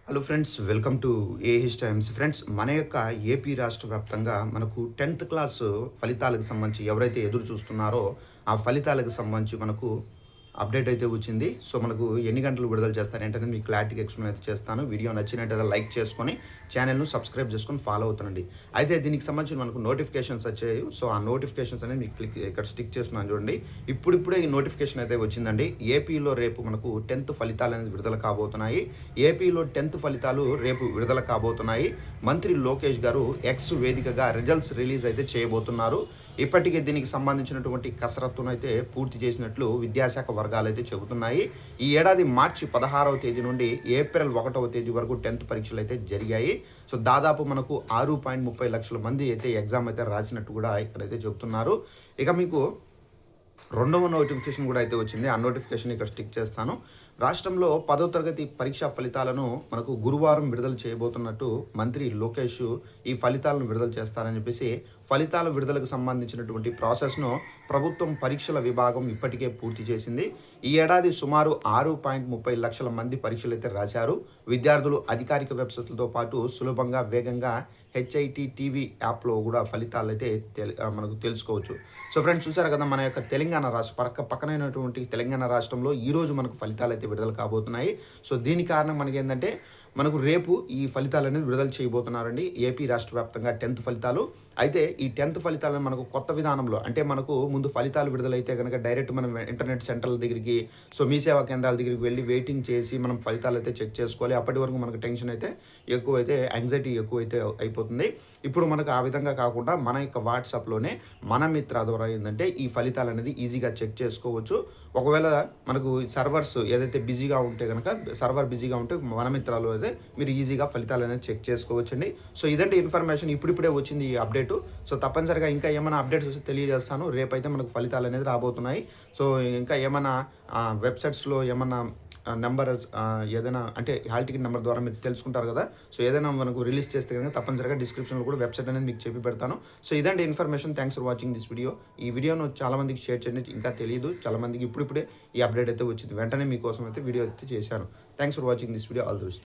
Hello friends, welcome to ఏహిస్ Times. Friends, మన యొక్క ఏపీ రాష్ట్ర వ్యాప్తంగా మనకు 10th క్లాస్ ఫలితాలకు సంబంధించి ఎవరైతే ఎదురు చూస్తున్నారో ఆ ఫలితాలకు సంబంధించి మనకు అప్డేట్ అయితే వచ్చింది. సో మనకు ఎన్ని గంటలు విడుదల చేస్తారేంటనేది మీకు క్లారిటీగా ఎక్స్ప్లెయిన్ అయితే చేస్తాను. వీడియో నచ్చినట్టయితే లైక్ చేసుకొని ఛానల్ను సబ్స్క్రైబ్ చేసుకొని ఫాలో అవుతానండి. అయితే దీనికి సంబంధించి మనకు నోటిఫికేషన్స్ వచ్చాయి. సో ఆ నోటిఫికేషన్స్ అనేది మీకు ఇక్కడ స్టిక్ చేస్తున్నాను చూడండి. ఇప్పుడిప్పుడే ఈ నోటిఫికేషన్ అయితే వచ్చిందండి. ఏపీలో రేపు మనకు 10th ఫలితాలు అనేది విడుదల కాబోతున్నాయి. ఏపీలో 10th ఫలితాలు రేపు విడుదల కాబోతున్నాయి. మంత్రి లోకేష్ గారు ఎక్స్ వేదికగా రిజల్ట్స్ రిలీజ్ అయితే చేయబోతున్నారు. ఇప్పటికే దీనికి సంబంధించినటువంటి కసరత్తును అయితే పూర్తి చేసినట్లు విద్యాశాఖ వర్గాలు అయితే చెబుతున్నాయి. ఈ ఏడాది మార్చి 16వ తేదీ నుండి ఏప్రిల్ 1వ తేదీ వరకు 10th పరీక్షలు అయితే జరిగాయి. సో దాదాపు మనకు 6.30 లక్షల మంది అయితే ఎగ్జామ్ అయితే రాసినట్టు కూడా ఇక్కడైతే చెబుతున్నారు. ఇక మీకు రెండవ నోటిఫికేషన్ కూడా అయితే వచ్చింది. ఆ నోటిఫికేషన్ ఇక్కడ స్టిక్ చేస్తాను. రాష్ట్రంలో 10వ తరగతి పరీక్షా ఫలితాలను మనకు గురువారం విడుదల చేయబోతున్నట్టు మంత్రి లోకేష్ ఈ ఫలితాలను విడుదల చేస్తారని చెప్పేసి ఫలితాల విడుదలకు సంబంధించినటువంటి ప్రాసెస్ను ప్రభుత్వం పరీక్షల విభాగం ఇప్పటికే పూర్తి చేసింది. ఈ ఏడాది సుమారు 6.30 లక్షల మంది పరీక్షలు అయితే రాశారు. విద్యార్థులు అధికారిక వెబ్సైట్లతో పాటు సులభంగా వేగంగా హెచ్ఐటి టీవీ యాప్లో కూడా ఫలితాలు అయితే మనకు తెలుసుకోవచ్చు. సో ఫ్రెండ్స్, చూసారు కదా, మన యొక్క తెలంగాణ రాష్ట్ర పక్కనైనటువంటి తెలంగాణ రాష్ట్రంలో ఈరోజు మనకు ఫలితాలు అయితే విడుదల కాబోతున్నాయి. సో దీని కారణం మనకి ఏంటంటే మనకు రేపు ఈ ఫలితాలు అనేది విడుదల చేయబోతున్నారండి. ఏపీ రాష్ట్ర వ్యాప్తంగా 10th ఫలితాలు. అయితే ఈ 10th ఫలితాలను మనకు కొత్త విధానంలో, అంటే మనకు ముందు ఫలితాలు విడుదలైతే కనుక డైరెక్ట్ మనం ఇంటర్నెట్ సెంటర్ల దగ్గరికి, సో మీ సేవా కేంద్రాల దగ్గరికి వెళ్ళి వెయిటింగ్ చేసి మనం ఫలితాలు అయితే చెక్ చేసుకోవాలి. అప్పటి వరకు మనకు టెన్షన్ అయితే ఎక్కువైతే, యాంగ్జైటీ ఎక్కువైతే అయిపోతుంది. ఇప్పుడు మనకు ఆ విధంగా కాకుండా మన యొక్క వాట్సాప్లోనే మన మిత్ర ద్వారా ఏంటంటే ఈ ఫలితాలు అనేది ఈజీగా చెక్ చేసుకోవచ్చు. ఒకవేళ మనకు సర్వర్స్ ఏదైతే బిజీగా ఉంటే కనుక, సర్వర్ బిజీగా ఉంటే మన మిత్రాలు అయితే మీరు ఈజీగా ఫలితాలు అనేది చెక్ చేసుకోవచ్చండి. సో ఇదంటే ఇన్ఫర్మేషన్, ఇప్పుడిప్పుడే వచ్చింది ఈ అప్డేటు. సో తప్పనిసరిగా ఇంకా ఏమైనా అప్డేట్స్ వస్తే తెలియజేస్తాను. రేపైతే మనకు ఫలితాలు అనేది రాబోతున్నాయి. సో ఇంకా ఏమైనా వెబ్సైట్స్లో ఏమన్నా నెంబర్ ఏదైనా అంటే హాల్ టికెట్ నెంబర్ ద్వారా మీరు తెలుసుకుంటారు కదా. సో ఏదైనా మనకు రిలీజ్ చేస్తే కనుక తప్పనిసరిగా డిస్క్రిప్షన్లో కూడా వెబ్సైట్ అనేది మీకు చెప్పి పెడతాను. సో ఇదంటే information. Thanks for watching this video. ఈ వీడియోను చాలామందికి షేర్ చేయండి. ఇంకా తెలియదు చాలామందికి, ఇప్పుడిప్పుడే ఈ అప్డేట్ అయితే వచ్చింది. వెంటనే మీకోసం అయితే వీడియో అయితే చేశాను. Thanks for watching this video. All the best.